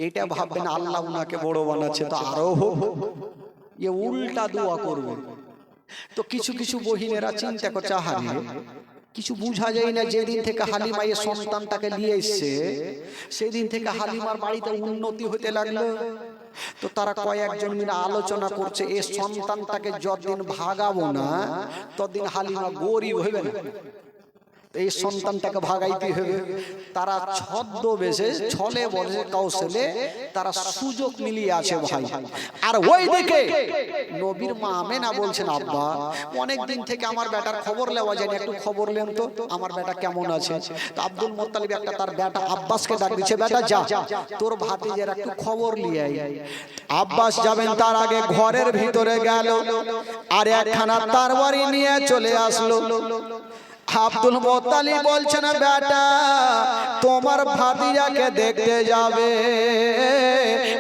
এটা ভাববেন আল্লাহ উনাকে বড় বানাচ্ছে তো আরো হোক, এ উল্টা দোয়া করবে। তো কিছু কিছু বহিনেরা চিন্তা করছে হারিয়ে কিছু বুঝা যায় না, যেদিন থেকে হালিমা এই সন্তানটাকে নিয়ে এসছে সেদিন থেকে হালিমার বাড়িতে উন্নতি হতে লাগলো। তো তারা কয়েকজন মিলে আলোচনা করছে এই সন্তানটাকে যতদিন ভাগাবো না ততদিন হালিমা গরিব হইবে না, এই সন্তানটাকে ভাগাইতে হবে। তারা ছদ্মবেশে ছলে বলে কৌশলে তারা সুযোগ মিলিয়ে আছে ভাই। আর ওই দিকে নবীর মা আমেনা বলছেন, আব্বা অনেক দিন থেকে আমার বেটার খবর নেওয়া যায়নি, একটু খবর নেন তো আমার বেটা কেমন আছে। তো আব্দুল মুত্তালিব একটা তার বেটা আব্বাসকে ডাক দিচ্ছে, বেটা যা তোর ভাতিজের একটু খবর নিয়ে আয়। আব্বাস যাবেন তার আগে ঘরের ভিতরে গেল আর একখানা তরবারি নিয়ে চলে আসলো। আব্দুল মুত্তালিব বলছেন, বেটা তোমার ভাতিজাকে দেখতে যাবে,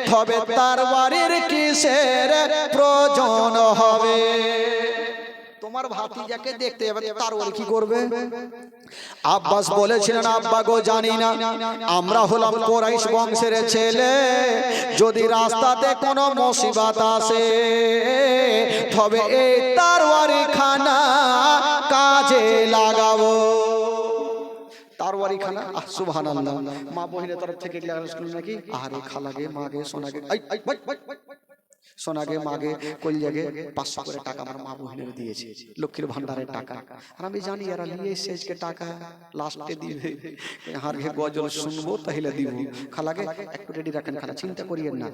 তবে তার বাড়ির কিসের প্রয়োজন হবে? তোমার ভাতিজাকে দেখতে যাবে, তার বাড়ি কি করবে? আব্বাস বলেছিলেন, আব্বা গো জানি না, আমরা হলাম কুরাইশ বংশের ছেলে, যদি রাস্তাতে কোনো মুসিবত আসে তবে এই তরবারি খানা কাজে লাগাবো। তরবারি খানা, সুবহানাল্লাহ। মা বহিনের তরফ থেকে নাকি আরে খালাগে মাগে সোনাগে সোনাগে মাগে কলিজাগে 500 করে টাকা আমার মা বহিনের দিয়েছে, লক্ষ্মীর ভান্ডারের টাকা। আর আমি জানি এরা নিয়ে এসে আজকে টাকা লাস্টে দিবে, হারঘে গজল শুনবো তাহলে দিব। খালাগে একটু রেডি রাখেন, খালা চিন্তা করিয়েন না,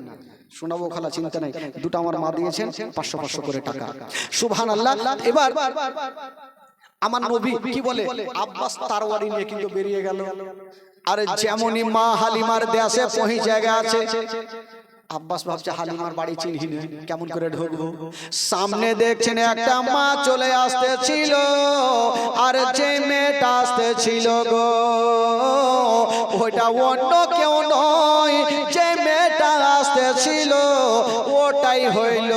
শোনাবো খালা চিন্তা নাই। দুটো আমার মা দিয়েছেন 500 করে টাকা, সুবহানাল্লাহ। এবার আমার নবী কি বলে, আব্বাস তরবারি নিয়ে কিন্তু বেরিয়ে গেল। আর যেমনই মা হালিমার দেশে পৌঁছে জায়গা আছে, আব্বাস ভাবছে হালিমার বাড়ি চিনহি না, কেমন করে ঢুকবো। সামনে দেখছেন একটা মা চলে আসতেছিল, আর যে মেয়েটা আসতেছিল গো ওইটা অন্য কেউ নয়, যে মেয়েটা আসতেছিল ওটাই হইল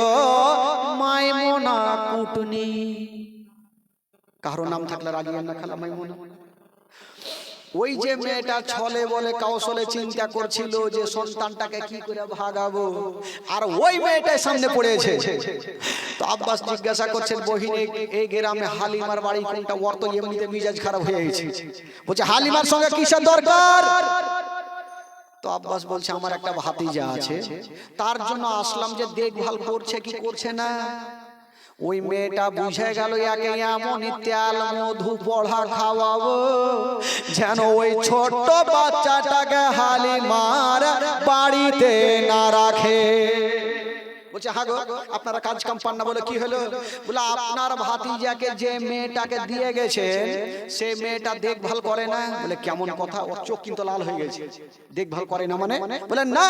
মাইমুনা কুটনি। কারো নাম থাকলে রাগিয়েন না, খালা মাইমুনা। ওই যে মেয়েটা ছলে বলে কৌশলে চিন্তা করছিল যে সন্তানটাকে কি করে ভাগাবো, আর ওই মেয়েটাই সামনে পড়েছে। তো আব্বাস জিজ্ঞাসা করছেন, বহিনী এই গ্রামে হালিমার বাড়ি কোনটা? ওর তো এমনিতে মিজাজ খারাপ হয়ে গেছে, বলছে হালিমার সঙ্গে কিসের দরকার? তো আব্বাস বলছে, আমার একটা ভাতিজা আছে, তার জন্য আসলাম যে দেখভাল করছে কি করছে না। ওই মেয়েটা বুঝে গেল একে এমন তেল মধু পড়া খাওয়াবো যেন ওই ছোট্ট বাচ্চাটাকে হালিমার বাড়িতে না রাখে। বলছে, হ্যাঁ গো আপনারা কাজ কাম পান না, বলে কি হলো? বলে আপনার ভাতিজাকে যে মেয়েটাকে দিয়ে গেছেন সেই মেয়েটা দেখভাল করে না। বলে কেমন কথা? ওর চোখ কিন্তু লাল হয়ে গেছে। দেখভাল করে না মানে? বলে না।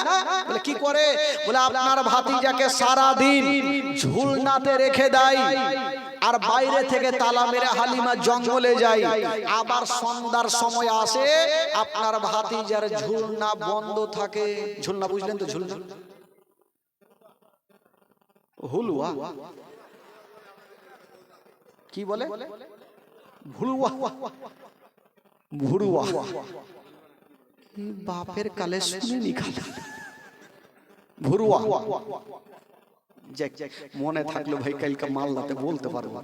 বলে কি করে? বলে আপনার ভাতিজাকে সারা দিন ঝুলনাতে রেখে দেয়, আর বাইরে থেকে তালা মেরে হালিমা জঙ্গলে যায়, আবার সন্ধ্যার সময় আসে আপনার ভাতিজার ঝুলনা বন্ধ থাকে। ঝুলনা বুঝলেন তো? ঝুলনা হুলুয়া কি বলে? ভুলুয়া, ভুরুয়া। বাপের কালে শুনিনি খালা, ভুরুয়া। মনে থাকলো ভাই, কালকে মালদাতে বলতে পারবো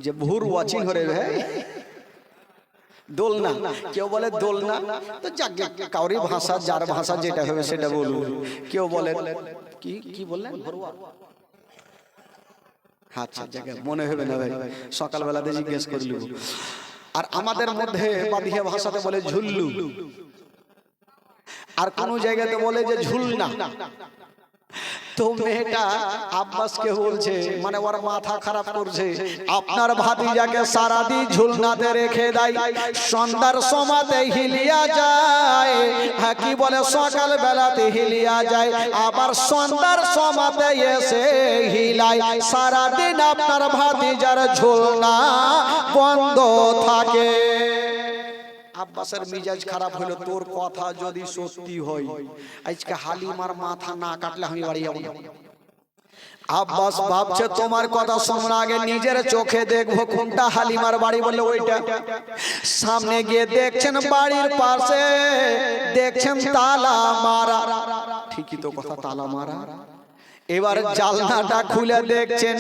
যে ভুরুয়া চিহ্ন রে ভাই। দোলনা, কেউ বলে দোলনা, তো যাক কাউরি ভাষা, যার ভাষা যেটা হবে সেটা বলুন। কেউ বলে কি কি বললেন? ভুরুয়া। আচ্ছা জায়গা মনে হবে না ভাই, সকালবেলাতে জিজ্ঞেস করলু। আর আমাদের মধ্যে বাদিয়া ভাষাতে বলে ঝুল্লু, আর কোন জায়গাতে বলে যে ঝুলনা। তো মেয়েটা আব্বাসকে বলছে, মানে ওর মাথা খারাপ করছে, আপনার ভাতিজাকে সারাদিন ঝুলনাতে রেখে দেয়, সন্ধ্যার সময়তে হিলিয়া যায়। হ্যাঁ কি বলে? সকাল বেলাতে হিলিয়া যায়, আবার সন্ধ্যার সময়তে এসে হিলায়। সারাদিন আপনার ভাতিজার ঝুলনা বন্ধ থাকে। আব্বাসের মিজাজ খারাপ হলো, তোর কথা যদি সত্যি হয় আজকে হালিমার মাথা না কাটলে আমি বাড়ি যাবো না। আব্বাস ভাবছে তোমার কথা শোনার আগে নিজের চোখে দেখবো কোনটা হালিমার বাড়ি, বলে ওইটা। সামনে গিয়ে দেখছেন বাড়ির পাশে দেখছেন তালা মারা। ঠিকই তো কথা, তালা মারা। এবার জানলাটা খুলে দেখছেন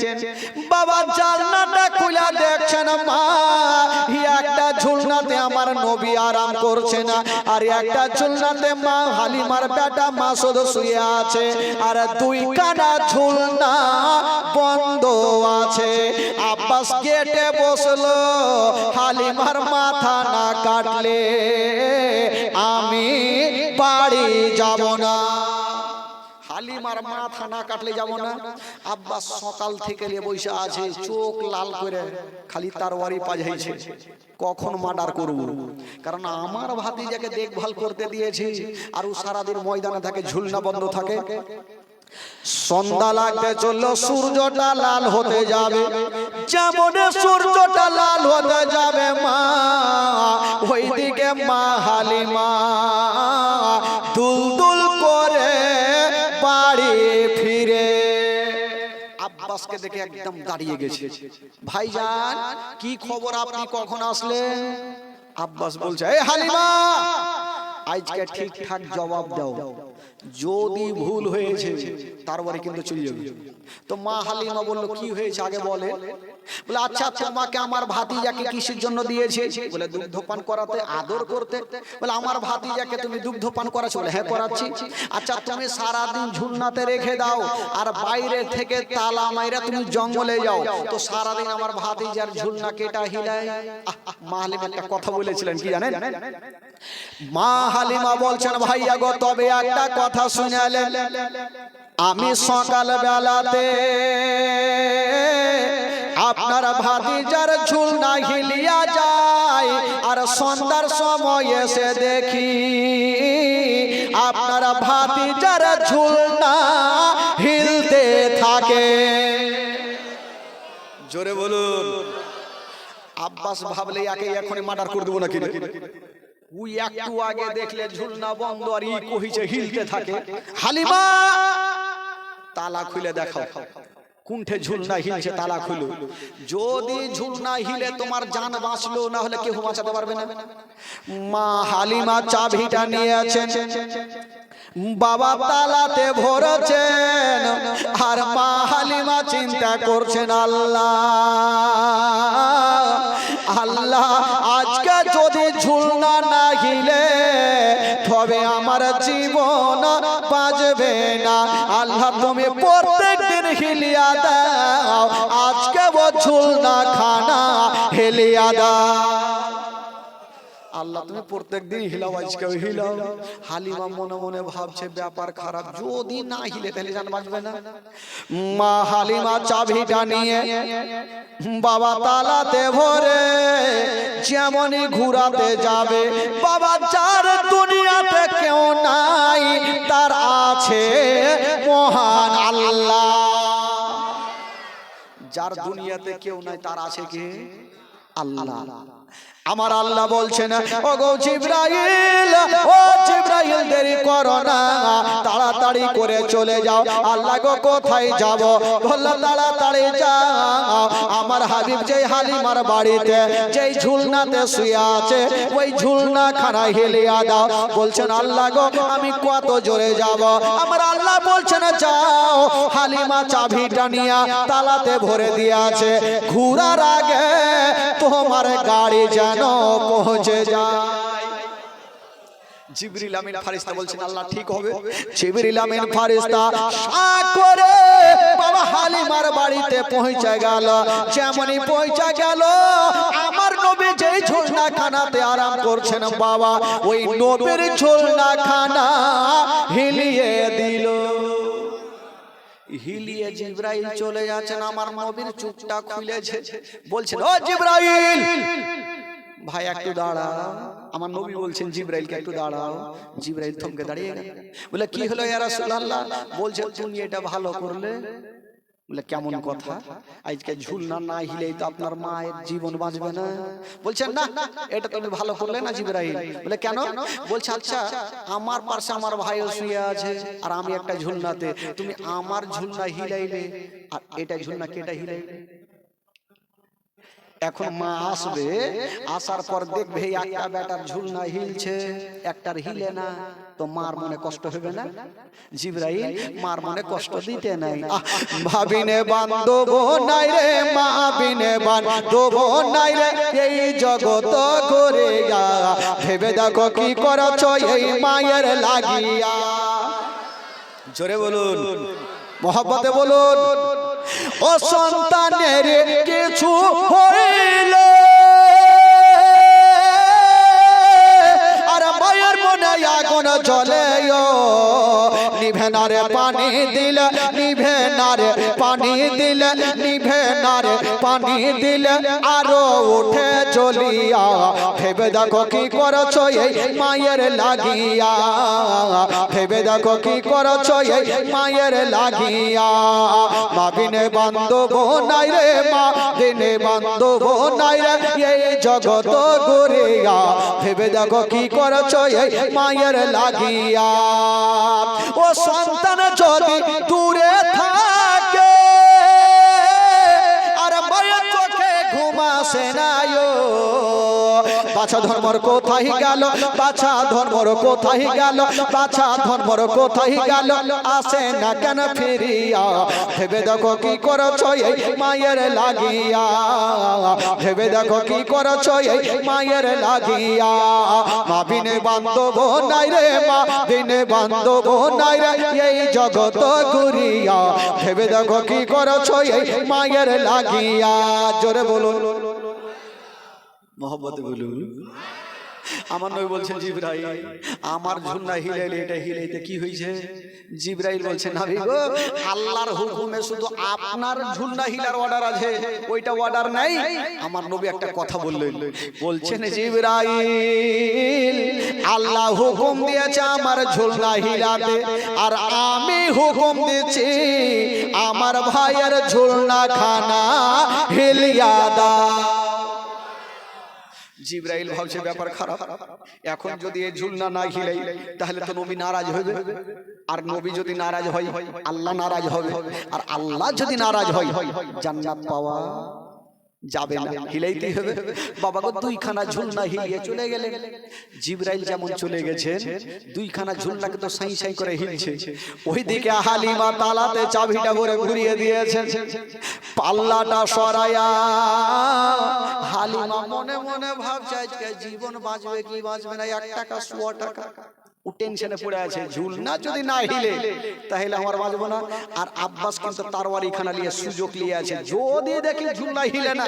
বাবা, জানলাটা খুলে দেখছেন মা একটা ঝুলনাতে আমার নবী আরাম করছে না, আর একটা ঝুলনাতে মা হালিমার বেটা মাসুদ শুয়ে আছে, আর দুই কানা ঝুলনা বন্ধ আছে। আব্বাস গেটে বসলো, হালিমার মাথা না কাটলে আমি বাড়ি যাব না। হালিমার মাথা না কাটলে যাব না। আব্বাস সকাল থেকে বসে আছে, চোখ লাল করে খালি তারওয়ারি পাজাইছে, কখন মার্ডার করব। কারণ আমার ভাতিজাকে দেখভাল করতে দিয়েছি, আর ও সারাদিন ময়দানে থাকে, ঝুলনা বন্ধ থাকে। সন্ধ্যা লাগতে চললো, সূর্যটা লাল হতে যাবে। যেমন সূর্যটা লাল হতে যাবে মা, ওইদিকে মা হালিমা দুলদুল করে বাড়ি ফিরে। আব্বাসকে দেখে একদম দাঁড়িয়ে গেছে। ভাইজান কি খবর, আপনি কখন আসলেন? আব্বাস বলছে, এই হালিমা আজকে ঠিকঠাক জবাব দাও, যদি ভুল হয়েছে তারপরে কিন্তু চলে যাবে। তো মা হালিমা বলল, কি হয়েছে আগে বলে। বলে, আচ্ছা তোমাকে আমার ভাতিজাকে কিসের জন্য দিয়েছে? বলে, দুগ্ধপান করাতে, আদর করতে। বলে, আমার ভাতিজাকে তুমি দুগ্ধপান করাচ্ছ? বলে, হ্যাঁ করাচ্ছি। আচ্ছা তুমি সারাদিন ঝুলনাতে রেখে দাও, আর বাইরে থেকে তালা মাইরা তুমি জঙ্গলে যাও, তো সারাদিন আমার ভাতিজার ঝুলনা কেটা হিলায়। মা হালিমা একটা কথা বলেছিলেন, কি জানেন? মা হালিমা বলছেন, ভাইয়া গো তবে একটা কথা শুনালেন, আমি সকাল বেলাতে আপনার ভাতিজার ঝুলনা হিলিয়া যায়, আর সন্ধ্যার সময় এসে দেখি আপনার ভাতিজার ঝুলনা হিলতে থাকে। জোরে বলুন। আব্বাস ভাবলে একে এখনই মার্ডার করে দেবো নাকি। ওই একটু আগে দেখলে ঝুলনা বন্ধ, আর ই কহিছে হিলতে থাকে। হালিমা তালা খুলে দেখাও, কুণ্ঠে ঝুলনা হিলছে, তালা খুলো। যদি ঝুলনা হিলে তোমার জান বাঁচলো, না হলে কেউ বাঁচাতে পারবে না। মা হালিমা চাবিটা নিয়েছেন, বাবা তালাতে ভরেছেন, আর মা হালিমা চিন্তা করছেন, আল্লাহ আল্লাহ আজকে যদি ঝুলনা না হিলে তবে আমার জীবন বাঁচবে না। আল্লাহ তুমি প্রত্যেক দিন হিলিয়া দাও, আজকে ও ঝুলনা খানা হিলিয়া দাও। আল্লাহ তুমি প্রত্যেক দিন হিলাও, আজকে হিলাও। হালিমা মনে মনে ভাবছে ব্যাপার খারাপ, যদি না হিলে তাহলে জান বাঁচবে না। মা হালিমা চাবিটা নিয়ে বাবা তালাতে ভরে যেমনই ঘুরাতে যাবে, বাবা যার দুনিয়াতে কেউ নাই তার আছে মহান আল্লাহ। যার দুনিয়াতে কেউ নাই তার আছে কে? আল্লাহ। আমার আল্লাহ বলছেন, ও গো জিবরাইল, ও জিবরাইল দেরি করো না, তাড়াতাড়ি করে চলে যাও। আল্লাহ গো কোথায় যাব? বললো তাড়াতাড়ি যাও, আমার হাবিব যেই হালিমার বাড়িতে যেই ঝুলনাতে শুয়ে আছে ওই ঝুলনা খানা হেলিয়া দাও। বলছেন, আল্লাহ গো আমি কত জোরে যাব? আমার আল্লাহ বলছেন, যাও। হালিমা চাবিটা নিয়ে তালাতে ভরে দিয়েছে, ঘুরার আগে তোমার গাড়ি যেন পৌঁছে যায়। জিবরিল আমিন ফারিস্তা বলছেন, আল্লাহ ঠিক হবে। জিবরিল আমিন ফারিস্তা সাক করে বাবা হালিমার বাড়িতে পৌঁছে গেল। যেমনই পৌঁছে গেল, আমার নবী যেই ঝুলনা খানাতে আরাম করছেন বাবা, ওই নবীর ঝুলনা খানা হিলিয়ে দিল। হিলিয়ে জিবরাইল চলে যাচ্ছেন, আমার নবীর চুপটা খুলেছে। বলছেন, ও জিবরাইল ভাই একটু দাঁড়াও। আমার নবী বলছেন জিবরাইলকে একটু দাঁড়াও। জিবরাইল থমকে দাঁড়িয়ে গেল। বলে, কি হলো ইয়া রাসূলুল্লাহ? বলছে, তুমি এটা ভালো করলে বলে কেমন কথা, আজকে ঝুলনা না হিলেই তো আপনার মায়ের জীবন বাঁচবে না। বলছেন না, এটা তুমি ভালো করলে না জিবরাইল। বলে কেন? বলছে আচ্ছা আমার পাশে আমার ভাইও শুয়ে আছে আর আমি একটা ঝুলনাতে, তুমি আমার ঝুলনা হিলাইলে আর এটা ঝুলনা কেটা হিলাইলে? এখন মা আসবে, আসার পর দেখবে একটা বেটার ঝুলনা হিলছে একটার হিলে না, তো মার মনে কষ্ট হবে না? জিবরাইল মার মনে কষ্ট দিতে নাই। ভাবিনে বান্ধব নাই রে, মা বিনে বান্ধব নাই রে, এই জগত করে ভেবে দেখো কি করছো এই মায়ের লাগিয়া। জোরে বলুন, মহব্বতে বলুন। ও সন্তানের কিছু হইলে আর মায়ের মনে আগুন জ্বলে, নিভে না রে পানি দিলে, নিভে না রে পানি দিলে, নিভে না রে পানি দিলে আরো উঠে জ্বলিয়া। ভেবে দেখো কি করছো এই মায়ের লাগিয়া, ভেবে দেখো কি করছো এই মায়ের লাগিয়া। মা বিনে বান্ধব নাই রে, মা বিনে বান্ধব নাই রে, এই জগত গড়িয়া। ভেবে দেখো কি করছো এই মায়ের লাগিয়া। ও সন্তান যদি দূরে থাকে আর মায়ের চোখে ঘুম আসে না, বাছা ধর্মর কোথায় গেল, বাছা ধর্মর কোথায় গেল, বাছা ধর্মর কোথায় গেল, আসে না কেন ফিরিয়া। ভেবে দেখো কি করছো এই মায়ের লাগিয়া, ভেবে দেখো কি করছো এই মায়ের লাগিয়া। মা বিনে বান্ধব নাই রে, মা বিনে বান্ধব নাই রে, এই জগত ঘুরিয়া। ভেবে দেখো কি করছো এই মায়ের লাগিয়া। জোরে বলুন, মহব্বতে বলুন। আমার নবী বলছেন জিবরাইল আমার ঝুলনা হিলাইলে এটা হিলাইতে কি হয়েছে? জিবরাইল বলছেন নবী গো, আল্লাহর হুকুমে শুধু আপনার ঝুলনা হিলার অর্ডার আছে, ওইটা অর্ডার নাই। আমার নবী একটা কথা বললেন, বলছেন জিবরাইল আল্লাহ হুকুম দিয়েছে আমার ঝুলনা হিলাতে, আর আমি হুকুম দিচ্ছি আমার ভাইয়ের ঝুলনা খানা হিলিয়া দাও। জিবরাইল ভাবছে ব্যাপার খারাপ, এখন যদি এই ঝুলনা না হিলাই তাহলে তো নবী নারাজ হবে, আর নবী যদি নারাজ হয় আল্লাহ নারাজ হবে, আর আল্লাহ যদি নারাজ হয় জান্নাত পাওয়া যাবে না, হিলাইতেই হবে। বাবা গো দুইখানা ঝুলনা হিলিয়ে চলে গেলেন। জিবরাইল যেমন চলে গেছেন, দুইখানা ঝুলনাকে তো সাই সাই করে হিলছে। ওইদিকে হালিমা তালাতে চাবিটা ভরে ঘুরিয়ে দিয়েছেন, পাল্লাটা সরায়া হালিমা মনে মনে ভাবছে আজকে জীবন বাঁচবে কি বাঁচবে না, 1 টাকা 100 টাকা ও টেনশনে পড়ে আছে, ঝুলনা যদি না হিলে তাহলে আমার বাঁচবো না। আর আব্বাস কিন্তু তারওয়ারি খানা নিয়ে সুযোগ নিয়ে আছে, যদি দেখি ঝুলনা হিলে না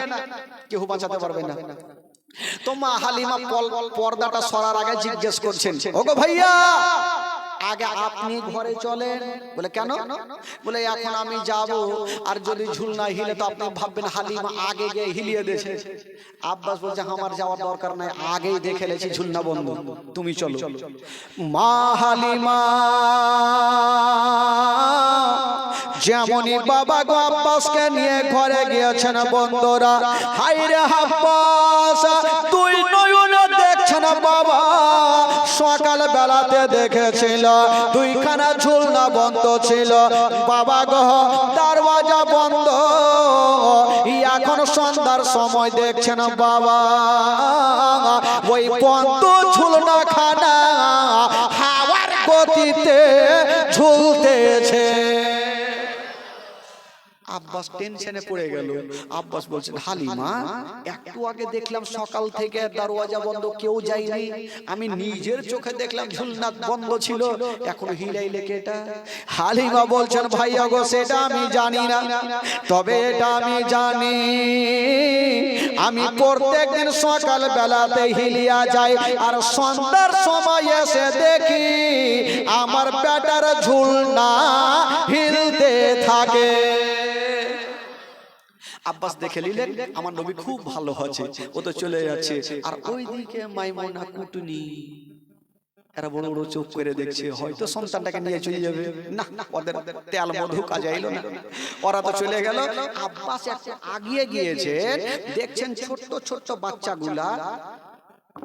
কেউ বাঁচাতে পারবে না। তো মা হালিমা পর্দাটা সরার আগে জিজ্ঞেস করছেন, ওগো ভাইয়া আগে আপনি ঘরে চলেন। বলে কেন? বলে এখন আমি যাব, আর যদি ঝুলনা হিলে তো আপনি ভাববেন হালিমা আগে গিয়ে হিলিয়ে দিয়েছে। আব্বাস বলছে আমার যাওয়ার দরকার নাই, আগেই দেখে লেছি ঝুলনা বন্ধ, তুমি চলো। মা হালিমা যেমনই বাবা গো আব্বাসকে নিয়ে ঘরে গিয়েছেন, বন্ধুরা হায়রে আব্বাস তুই নয়ন দেখছেন বাবা সকাল বেলাতে দেখেছিল দুইখানা ঝুলনা বন্ধ ছিল, বাবা গো দরওয়াজা বন্ধ, এখন সন্ধ্যার সময় দেখছেন বাবা ওই বন্ধ ঝুলনা খানা হাওয়ার গতিতে ঝুলতেছে। আব্বাস টেনশনে পড়ে গেল। আব্বাস বলছেন হালিমা একটু আগে দেখলাম সকাল থেকে দরওয়াজা বন্ধ, কেউ যায়নি, আমি নিজের চোখে দেখলাম ঝুলনা বন্ধ ছিল, এখন হিলাইলে কেটা? হালিমা বলছেন ভাইয়া গো সেটা আমি জানি না, তবে এটা আমি জানি আমি প্রত্যেকদিন সকাল বেলাতে হিলিয়া যাই, আর সন্ধ্যার সময় এসে দেখি আমার পেটার ঝুলনা হিলতে থাকে। আব্বাস দেখে নিলেন আমার নবী খুব ভালো হচ্ছে, ও তো চলে যাচ্ছে। আর ওইদিকে মাইমুনা কুটুনি এরা বড় বড় চোখ করে দেখছে, হয়তো সন্তানটাকে নিয়ে চলে যাবে। না, ওদের তেল মধু কাজে এলো না, ওরা তো চলে গেল। আব্বাস একটু আগিয়ে গিয়েছে, দেখছেন ছোট্ট ছোট্ট বাচ্চাগুলা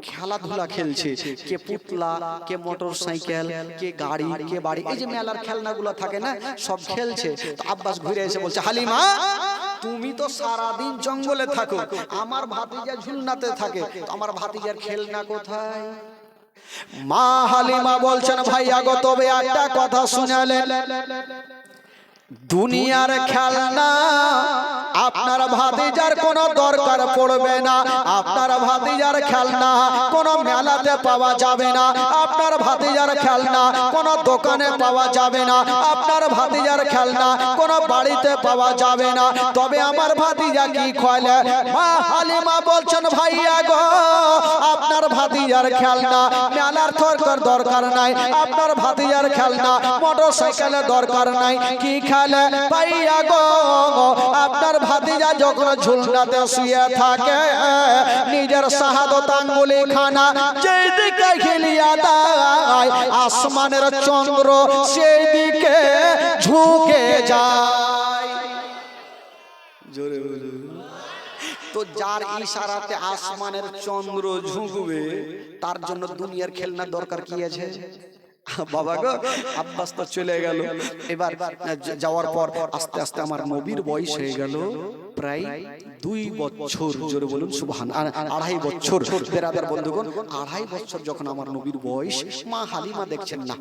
খেলাধুলা খেলছে, কে পুতলা, কে মোটর সাইকেল, কে গাড়ি, কে বাড়ি, এই যে মেলার খেলনাগুলো থাকে না, সব খেলছে। তো আব্বাস ঘুরে এসে বলছে, হালিমা তুমি তো সারাদিন জঙ্গলে থাকো, আমার ভাতিজা ঝুলনাতে থাকে, আমার ভাতিজার খেলনা কোথায়? মা হালিমা বলছেন, ভাইয়া গো তবে একটা কথা শুনালেন, দুনিয়ার খেলনা আপনার ভাতিজার কোনো দরকার পড়বে না, আপনার ভাতিজার খেলনা কোনো মেলাতে পাওয়া যাবে না, আপনার ভাতিজার খেলনা কোনো দোকানে পাওয়া যাবে না, আপনার ভাতিজার খেলনা কোনো বাড়িতে পাওয়া যাবে না। তবে আমার ভাতিজা কি খোলে? মা হালিমা বলছেন, ভাইয়া গো আপনার ভাতিজার খেলনা মেলার দরকার নাই, আপনার ভাতিজার খেলনা মোটর সাইকেলের দরকার নাই। কি খেলে ভাইয়া গো? আপনার ভাতিজা যখন ঝুলনাতে শুয়ে থাকে, নিজের শাহাদত আঙ্গুলি খানা যেই দিকে খেলিয়া দেয়, আসমানের চন্দ্র সেই দিকে ঝুঁকে যায়। জোরে বলুন। তো যার ইশারাতে আসমানের চন্দ্র ঝুঁকবে, তার জন্য দুনিয়ার খেলনার দরকার কি আছে? বাবা গো, আব্বাস তো চলে গেল। এবার যাওয়ার পর আস্তে আস্তে আমার নবীর বয়স হয়ে গেল প্রায় 2 বছর। জোরে বলুন সুবহান। 2.5 বছর। বেরাদার বন্ধুগণ, 2.5 বছর যখন আমার নবীর বয়স, মা হালিমা দেখছেন না,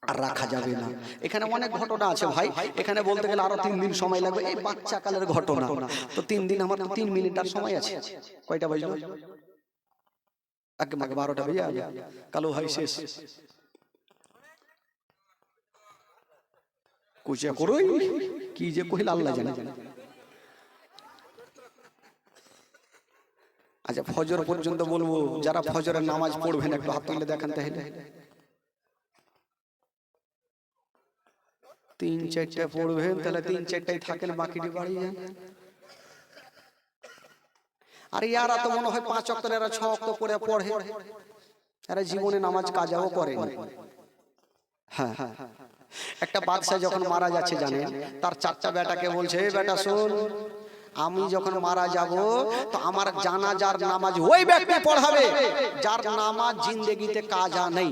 আর রাখা যাবে না। এখানে অনেক ঘটনা আছে ভাই, এখানে বলতে গেলে আরো 3 দিন সময় লাগবে। এই বাচ্চা কালের ঘটনা, তো 3 দিন, আমার তো 3 মিনিট আর সময় আছে। কয়টা বাজলো? আগে 12টা বেজে যাবে। কালো ভাই শেষ কুচা করই, কি যে কহিল আল্লাহ জানে। আচ্ছা, ফজর পর্যন্ত বলবো, যারা ফজরের নামাজ পড়বেন একটু হাত তুলে দেখান তাহলে। 3-4টা পড়বেন, তাহলে 3-4টাই থাকেন, বাকিটি বাড়ি যান। আর ইয়ারা তো মনে হয় 5 ওয়াক্ত, এরা 6 ওয়াক্ত করে পড়ে, এরা জীবনে নামাজ কাজাও করে না। হ্যাঁ, একটা বাদশা যখন মারা যাচ্ছে জানেন, তার 4টা বেটাকে বলছে, বেটা শোন, আমি যখন মারা যাব তো আমার জানাজার নামাজ ওই ব্যক্তি পড়াবে যার নামাজ জিন্দেগিতে কাজা নেই।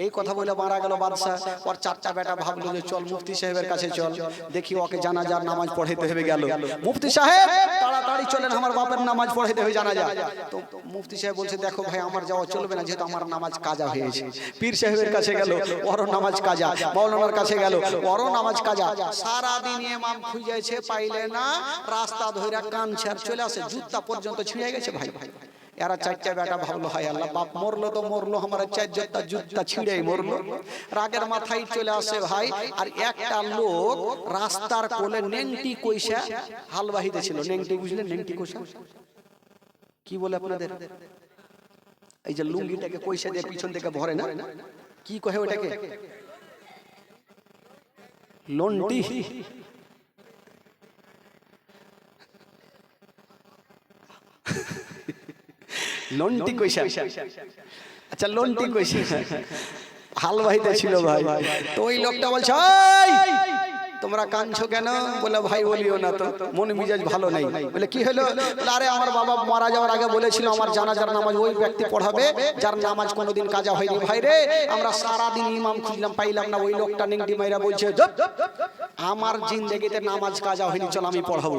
এই কথা বলে মারা গেল বাদশা। ওর 4টা বেটা ভাবলো যে চল মুফতি সাহেবের কাছে চল, দেখি ওকে জানাজার নামাজ পড়াইতে হবে। গেল মুফতি সাহেব, তাড়াতাড়ি চলেন, আমার বাপের নামাজ পড়াইতে হবে জানাজা। তো মুফতি সাহেব বলছে, দেখো ভাই, আমার যাওয়া চলবে না, যেহেতু আমার নামাজ কাজা হয়েছে। পীর সাহেবের কাছে গেল, ওর নামাজ কাজা। মাওলানার কাছে গেল, ওর নামাজ কাজা। সারা দিন ইমাম খুঁজেছে, পাইলে না, রাস্তা ধরে কানছে আর চলে আসে, জুতা পর্যন্ত ছিঁড়ে গেছে। ভাই ভাই এরা 4টা বেটা ভাবলো, হায় আল্লাহ, বাপ মরলো তো মরলো, আমার 4 জোড়া জুতা ছিঁড়েই মরলো। রাগের মাথায় চলে আসে ভাই। আর একটা লোক রাস্তার কোলে নেংটি কইসা হাল বাহিতে ছিল। নেংটি বুঝলেন? নেংটি কইসা কি বলে আপনাদের? এই যে লুঙ্গিটাকে কইসা দিয়ে পিছন থেকে ভরে না, কি কহে ওটাকে? লন্টি। লন্টি কইসা, আচ্ছা লন্টি কইসা হাল বাহিতে ছিল ভাই। তো ওই লোকটা বলছে, তোমরা কাঁদছো কেন? বলে, ভাই বলিও না তো, মন মিজাজ ভালো নাই। বলে, কি হলো? বলে, আরে আমার বাবা মারা যাওয়ার আগে বলেছিল আমার জানাজার নামাজ ওই ব্যক্তি পড়াবে যার নামাজ কোনোদিন কাজা হয়নি। ভাই রে, আমরা সারা দিন ইমাম খুঁজলাম, পাইলাম না। ওই লোকটা নেংটি মাইরা বলছে, আমার জিন্দেগিতে নামাজ কাজা হয়নি, চল আমি পড়াবো।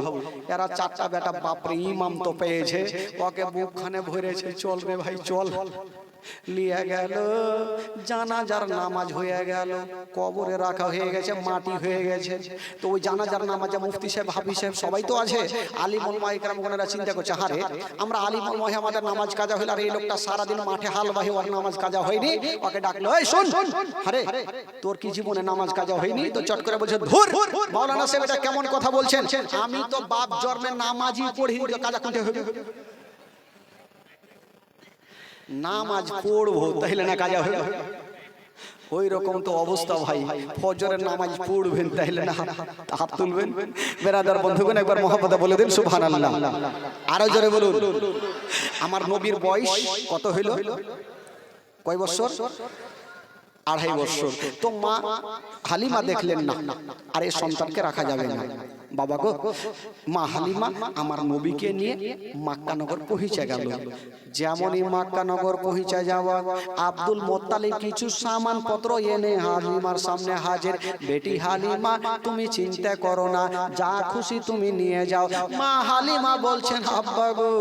এরা 4টা বেটা, বাপরে, ইমাম তো পেয়েছে, ওকে বুকখানে ভরেছে, চল রে ভাই চল। লিয়ে গেল, জানাজার নামাজ হয়ে গেল, কবরে রাখা হয়ে গেছে, মাটি হয়ে গেছে। তো ওই জানাজার নামাজে মুফতি সাহেব, হাফিজ সাহেব সবাই তো আছে। আলিমুল মাইকরাম ওনারা চিন্তা করছে, হারে আমরা আলিমুল মাহি, আমাদের নামাজ কাজা হইল, আর এই লোকটা সারাদিন মাঠে হাল বাহি, ওর নামাজ কাজা হয়নি। ওকে ডাকলো, এই শোন, আরে তোর কি জীবনে নামাজ কাজা হয়নি? তো চট করে বলছে, ধুর মাওলানা সাহেব, এটা কেমন কথা বলছেন? আমি তো বাপ জন্মে নামাজই পড়িনি, তো কাজা কোনটা হবে? নামাজ পড়বো তাইলে না কাজা হবে? ওই রকম তো অবস্থা ভাই। ফজরের নামাজ পড়বেন তাইলে না হাত তুলবেন। বেরাদার বন্ধুগণ, একবার মহব্বতে বলে দিন সুবহানাল্লাহ। আরো জোরে বলুন। আমার নবীর বয়স কত হইল? কয় বছর? 2.5 বছর। তো মা হালিমা দেখলেন না আর এই সন্তানকে রাখা যাবে না। বাবা গো, মা হালিমা আমার নবীকে নিয়ে মক্কা নগর পৌঁছে গেল। যেমনই মক্কা নগর পৌঁছে যাওয়া, আব্দুল মুত্তালিব কিছু সামান পত্র এনে হালিমার সামনে হাজির। বেটি হালিমা, তুমি চিন্তা করো না, যা খুশি তুমি নিয়ে যাও। মা হালিমা বলছেন, আব্বা গো,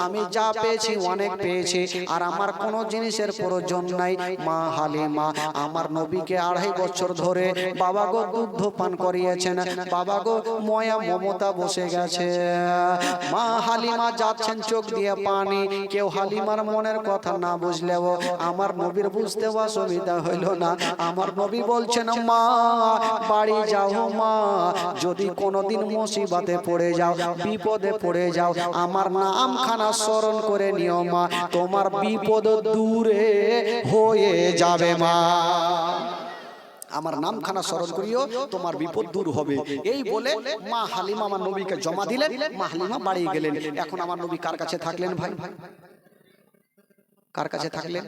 আমি যা পেয়েছি অনেক পেয়েছি, আর আমার কোনো জিনিসের প্রয়োজন নাই। মা হালিমা আমার নবীকে 2.5 বছর ধরে বাবা গো দুগ্ধ পান করিয়েছেন। বাবা গো ময়া মমতা বসে গেছে। মা হালিমা যাচ্ছেন চোখ দিয়ে পানি। কেউ হালিমার মনের কথা না বুঝলেও আমার নবীর বুঝতে অসুবিধা হইল না। আমার নবী বলছেন, মা বাড়ি যাও মা, যদি কোনোদিন মুসিবতে পড়ে যাও, বিপদে পড়ে যাও, আমার নামখানা স্মরণ করে নিও মা, তোমার বিপদ দূরে হয়ে যাবে মা। আমার নামখানা স্মরণ করিও, তোমার বিপদ দূর হবে। এই বলে মা হালিমা আমার নবীকে জমা দিলেন। মা হালিমা বাড়ি গেলেন। এখন আমার নবী কার কাছে থাকলেন ভাই? কার কাছে থাকলেন?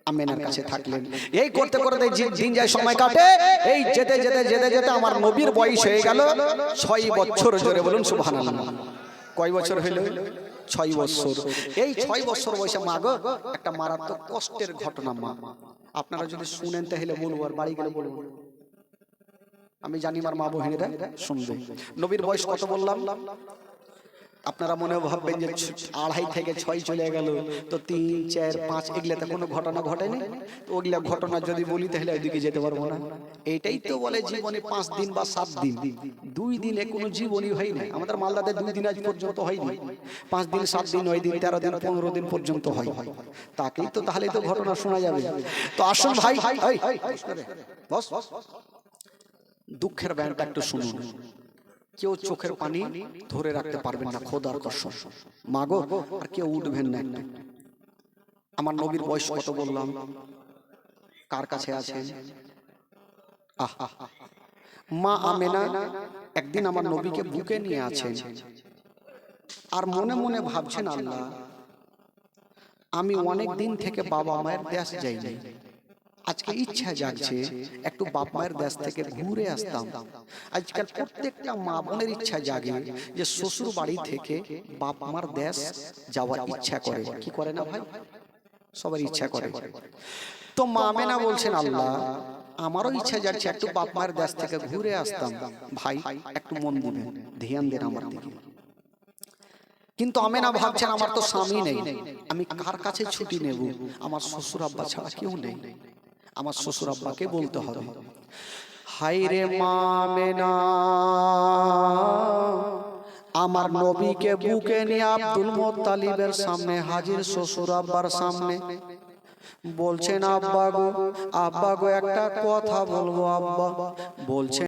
আমেনার কাছে থাকলেন। এই করতে করতে দিন যায়, সময় কাটে। এই যেতে যেতে যেতে যেতে আমার নবীর বয়স হয়ে গেল 6 বছর। জোরে বলুন সুবহানাল্লাহ। কয় বছর হইল? 6 বছর। এই 6 বছর বয়সে মা গো একটা মারাত্মক কষ্টের ঘটনা মা, আপনারা যদি শুনেন তাহলে বলবো, আর বাড়ি গেলে বলবো। আমি জানি আমার মা বোনেরা শুনবে। নবীর বয়স কত বললাম? আপনারা মনে ভাববেন যে 2.5 থেকে 6 চলে গেল, তো 3, 4, 5 এগুলাতে কোনো ঘটনা ঘটেনি। তো ওগুলা ঘটনা যদি বলি তাহলে ওইদিকে যেতে পারবো না। এইটাই তো বলে জীবনে 5 দিন বা 7 দিন। 2 দিনে কোনো জীবনই হয় না। আমাদের মালদাতে 2 দিন আজ পর্যন্ত হয়নি। 5 দিন, 7 দিন, 9 দিন, 13 দিন, 15 দিন পর্যন্ত হয়। তাকেই তো, তাহলে তো ঘটনা শোনা যাবে। তো আসুন ভাই, বস দুঃখের ব্যাপারটা একটু শুনুন। কেউ চোখের পানি ধরে রাখতে পারবেন না, খোদার কসম। মাগো আর কেউ উঠবেন না। আমার নবীর বয়স কত বললাম? কার কাছে আছেন? মা আমেনা একদিন আমার নবীকে বুকে নিয়ে আছেন, আর মনে মনে ভাবছেন, আল্লাহ, আমি অনেক দিন থেকে বাবা মায়ের দেশ যাইনি। আজকে ইচ্ছা জাগছে একটু বাপ মায়ের দেশ থেকে ঘুরে আসতাম। আজকাল প্রত্যেকটা মা বোনের ইচ্ছা জাগে যে শ্বশুর বাড়ি থেকে বাপ মার দেশ যাওয়ার ইচ্ছা করে। কি করে না ভাই? সবার ইচ্ছা করে। তো মা আমেনা বলছেন, আল্লাহ, আমারও ইচ্ছা জাগছে একটু বাপ মায়ের দেশ থেকে ঘুরে আসতাম। ভাই একটু মন দিবেন, ধ্যান দেন আমার দিকে। কিন্তু আমেনা ভাবছেন, আমার তো স্বামী নেই, আমি কার কাছে ছুটি নেব? আমার শ্বশুর আব্বা ছাড়া কেউ নেই, আমার শ্বশুর আব্বাকে বলতে হবে। হায়রে মা আমেনা আমার নবীকে বুকে নিয়ে আব্দুল মুত্তালিবের সামনে হাজির, শ্বশুর আব্বার সামনে। বলছেন, আব্বা গো, আব্বা গো, একটা কথা বলবো আব্বা। বলছেন,